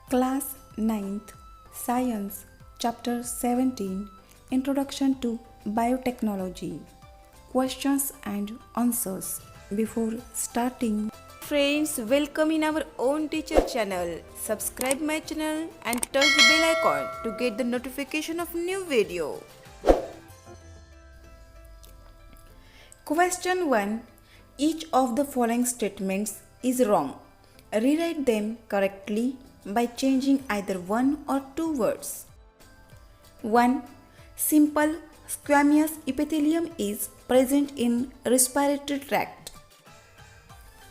Class 9th Science Chapter 17 Introduction to Biotechnology Questions and Answers. Before starting, Friends, welcome in our own teacher channel. Subscribe my channel and touch the bell icon to get the notification of new video. Question 1. Each of the following statements is wrong. Rewrite them correctly by changing either one or two words. 1. Simple squamous epithelium is present in respiratory tract.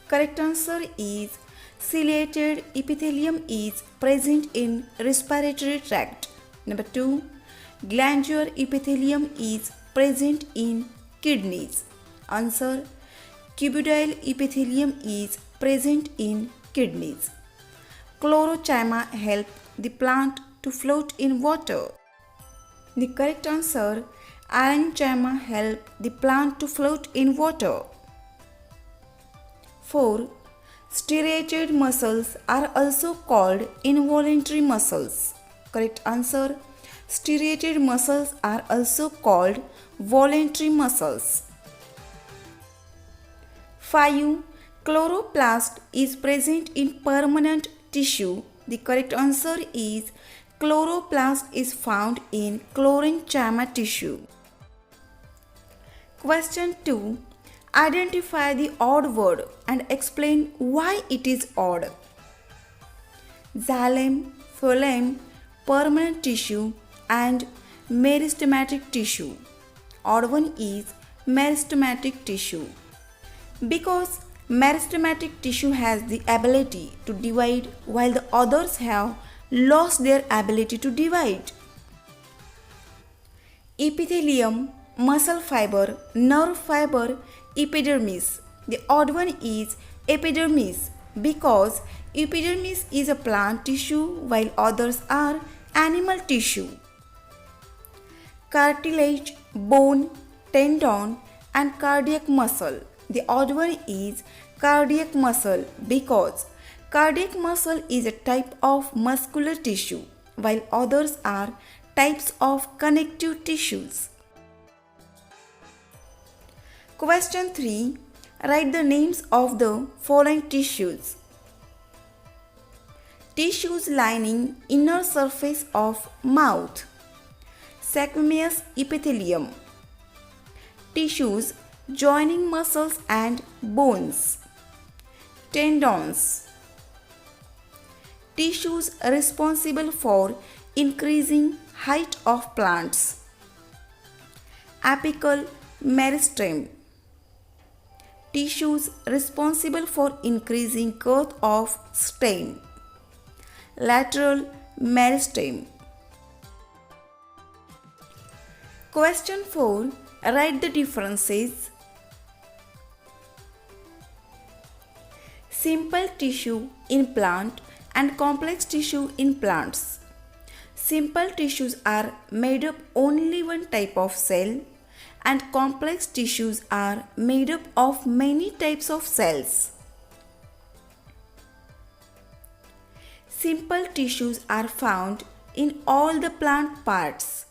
Correct answer is ciliated epithelium is present in respiratory tract. Number 2. Glandular epithelium is present in kidneys. Answer. Cuboidal epithelium is present in kidneys. Chlorochima help the plant to float in water. The correct answer, Ironchyma help the plant to float in water. 4. Striated muscles are also called involuntary muscles. Correct answer, striated muscles are also called voluntary muscles. 5. Chloroplast is present in permanent tissue. The correct answer is chloroplast is found in Chlorochima tissue. Question 2. Identify the odd word and explain why it is odd. Xylem, phloem, permanent tissue and meristematic tissue. Odd one is meristematic tissue. Because meristematic tissue has the ability to divide while the others have lost their ability to divide. Epithelium, muscle fiber, nerve fiber, epidermis. The odd one is epidermis because epidermis is a plant tissue while others are animal tissue. Cartilage, bone, tendon and cardiac muscle. The odd one is cardiac muscle because cardiac muscle is a type of muscular tissue while others are types of connective tissues. Question 3. Write the names of the following tissues. Tissues lining inner surface of mouth. Squamous epithelium. Tissues joining muscles and bones. Tendons. Tissues responsible for increasing height of plants. Apical meristem. Tissues responsible for increasing girth of stem. Lateral meristem. Question 4. Write the differences. Simple tissue in plant and complex tissue in plants. Simple tissues are made up only one type of cell and complex tissues are made up of many types of cells. Simple tissues are found in all the plant parts.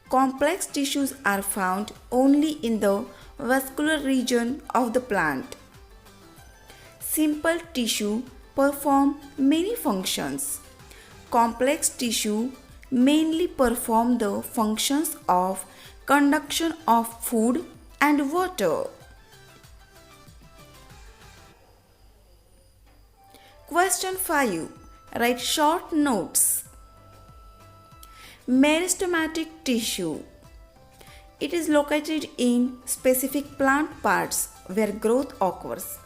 Complex tissues are found only in the vascular region of the plant. Simple tissue perform many functions. Complex tissue mainly perform the functions of conduction of food and water. Question 5. Write short notes. Meristematic tissue. It is located in specific plant parts where growth occurs.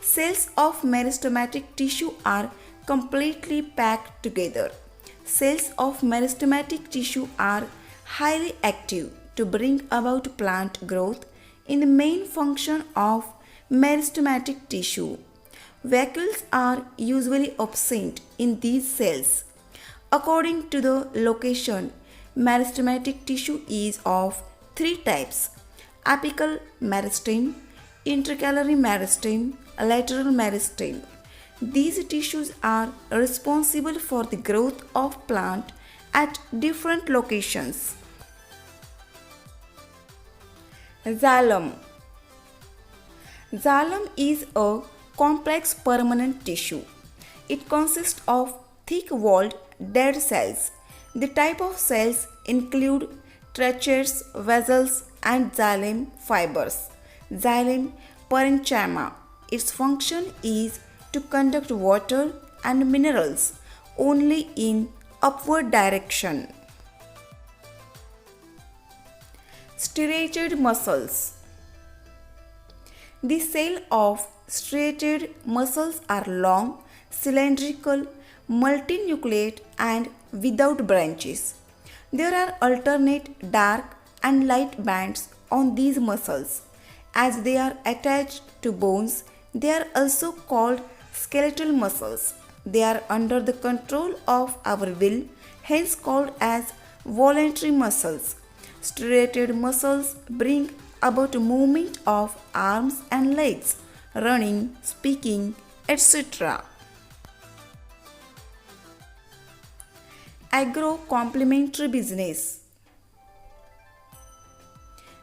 Cells of meristematic tissue are completely packed together. Cells of meristematic tissue are highly active to bring about plant growth in the main function of meristematic tissue. Vacuoles are usually absent in these cells. According to the location, meristematic tissue is of three types: apical meristem, intercalary meristem, lateral meristem. These tissues are responsible for the growth of plant at different locations. Xylem. Xylem is a complex permanent tissue. It consists of thick-walled dead cells. The type of cells include tracheids, vessels, and xylem fibers. Xylem parenchyma. Its function is to conduct water and minerals only in upward direction. Striated muscles. The cell of striated muscles are long, cylindrical, multinucleate, and without branches. There are alternate dark and light bands on these muscles. As they are attached to bones, they are also called skeletal muscles. They are under the control of our will, hence called as voluntary muscles. Striated muscles bring about movement of arms and legs, running, speaking, etc. Agro-complementary business.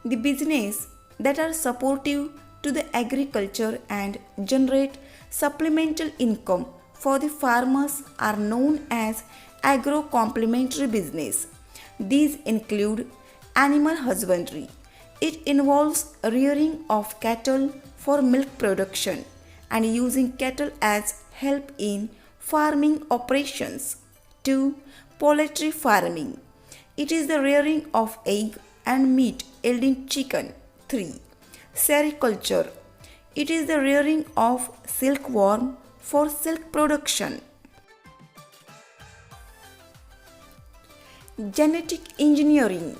The business that are supportive to the agriculture and generate supplemental income for the farmers are known as agro-complementary business. These include animal husbandry. It involves rearing of cattle for milk production and using cattle as help in farming operations. 2. Poultry farming. It is the rearing of egg and meat yielding chicken. 3. Sericulture. It is the rearing of silkworm for silk production. Genetic engineering.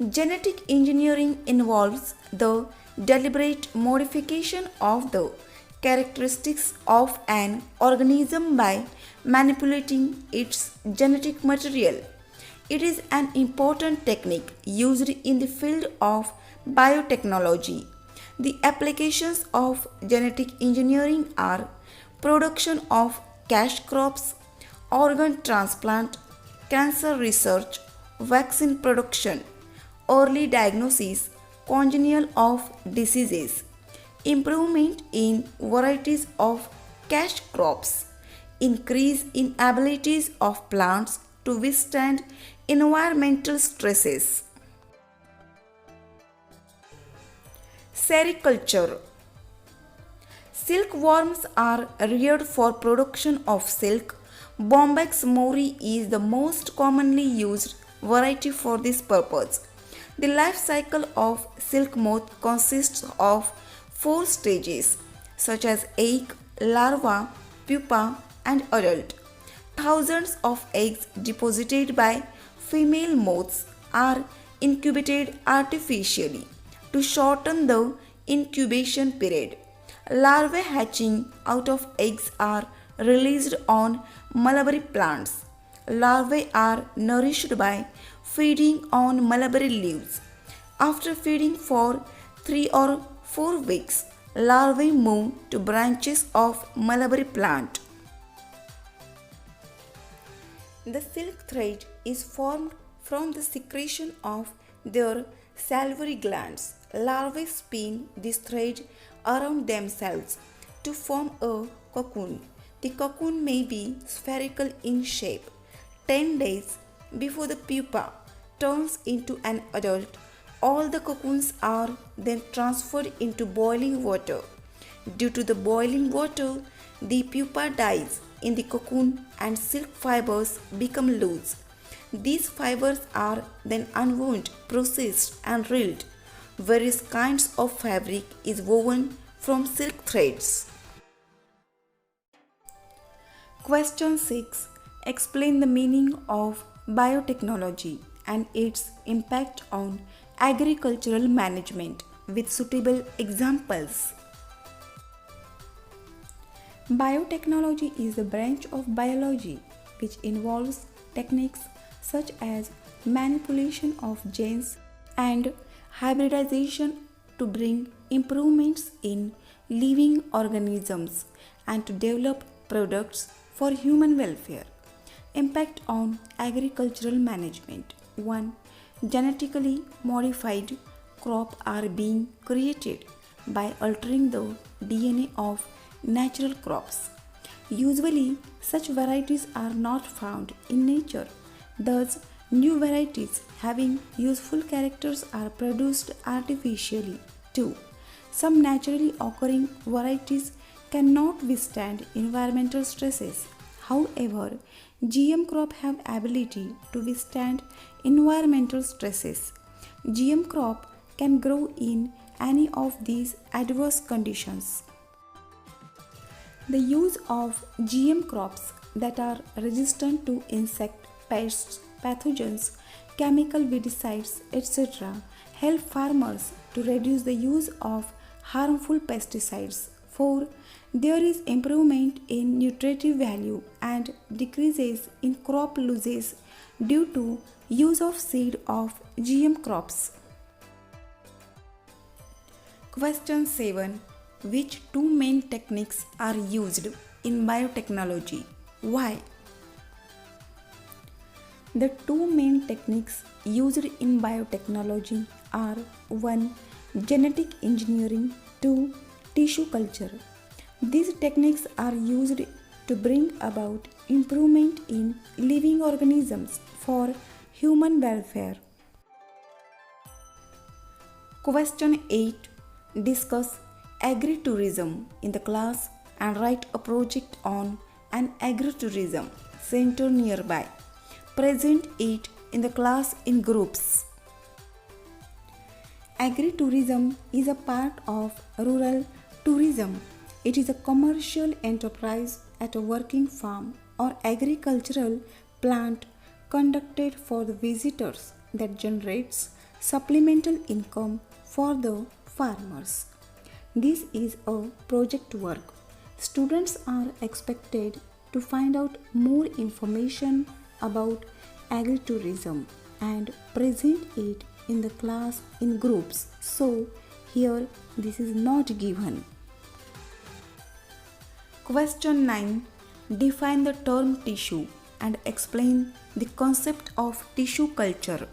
Genetic engineering involves the deliberate modification of the characteristics of an organism by manipulating its genetic material. It is an important technique used in the field of biotechnology. The applications of genetic engineering are production of cash crops, organ transplant, cancer research, vaccine production, early diagnosis, congenial of diseases, improvement in varieties of cash crops, increase in abilities of plants to withstand environmental stresses. Sericulture. Silkworms are reared for production of silk. Bombyx mori is the most commonly used variety for this purpose. The life cycle of silk moth consists of 4 stages such as egg, larva, pupa, and adult. Thousands of eggs deposited by female moths are incubated artificially to shorten the incubation period. Larvae hatching out of eggs are released on mulberry plants. Larvae are nourished by feeding on mulberry leaves. After feeding for 3 or 4 weeks, larvae move to branches of mulberry plant. The silk thread is formed from the secretion of their salivary glands. Larvae spin this thread around themselves to form a cocoon. The cocoon may be spherical in shape. 10 days before the pupa turns into an adult, all the cocoons are then transferred into boiling water. Due to the boiling water, the pupa dies in the cocoon and silk fibers become loose. These fibers are then unwound, processed, and reeled. Various kinds of fabric is woven from silk threads. Question 6. Explain the meaning of biotechnology and its impact on agricultural management with suitable examples. Biotechnology is a branch of biology which involves techniques such as manipulation of genes and hybridization to bring improvements in living organisms and to develop products for human welfare. Impact on agricultural management. 1. Genetically modified crops are being created by altering the DNA of natural crops. Usually, such varieties are not found in nature. Thus, new varieties having useful characters are produced artificially. 2. Some naturally occurring varieties cannot withstand environmental stresses. However, GM crops have ability to withstand environmental stresses. GM crop can grow in any of these adverse conditions. The use of GM crops that are resistant to insect, pests, pathogens, chemical weedicides, etc. help farmers to reduce the use of harmful pesticides. 4. There is improvement in nutritive value and decreases in crop losses due to use of seed of GM crops. Question 7. Which two main techniques are used in biotechnology? Why? The two main techniques used in biotechnology are 1. Genetic engineering, 2. Tissue culture. These techniques are used to bring about improvement in living organisms for human welfare. Question 8. Discuss agritourism in the class and write a project on an agritourism center nearby. Present it in the class in groups. Agritourism is a part of rural tourism. It is a commercial enterprise at a working farm or agricultural plant conducted for the visitors that generates supplemental income for the farmers. This is a project work. Students are expected to find out more information about agritourism and present it in the class in groups. So, here this is not given. Question 9. Define the term tissue and explain the concept of tissue culture.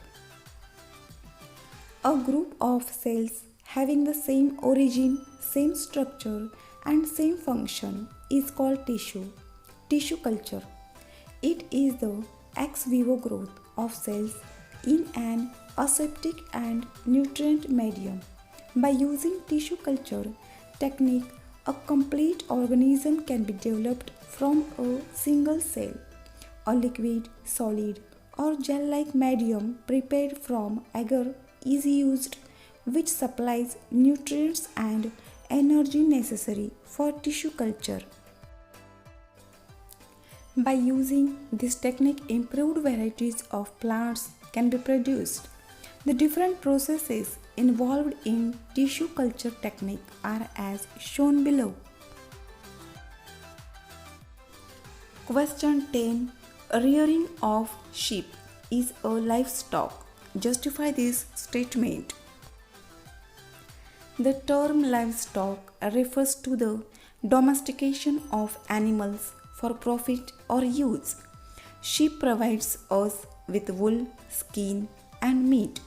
A group of cells having the same origin, same structure and same function is called tissue. Tissue culture. It is the ex vivo growth of cells in an aseptic and nutrient medium. By using tissue culture technique, a complete organism can be developed from a single cell. A liquid, solid or gel-like medium prepared from agar is used, which supplies nutrients and energy necessary for tissue culture. By using this technique, improved varieties of plants can be produced. The different processes involved in tissue culture technique are as shown below. Question 10. Rearing of sheep is a livestock. Justify this statement. The term livestock refers to the domestication of animals for profit or use. Sheep provides us with wool, skin, and meat.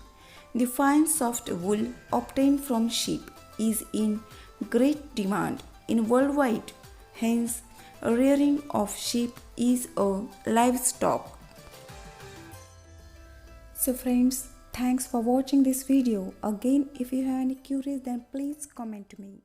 The fine soft wool obtained from sheep is in great demand in worldwide. Hence, rearing of sheep is a livestock. So friends, thanks for watching this video. Again, if you have any queries, then please comment to me.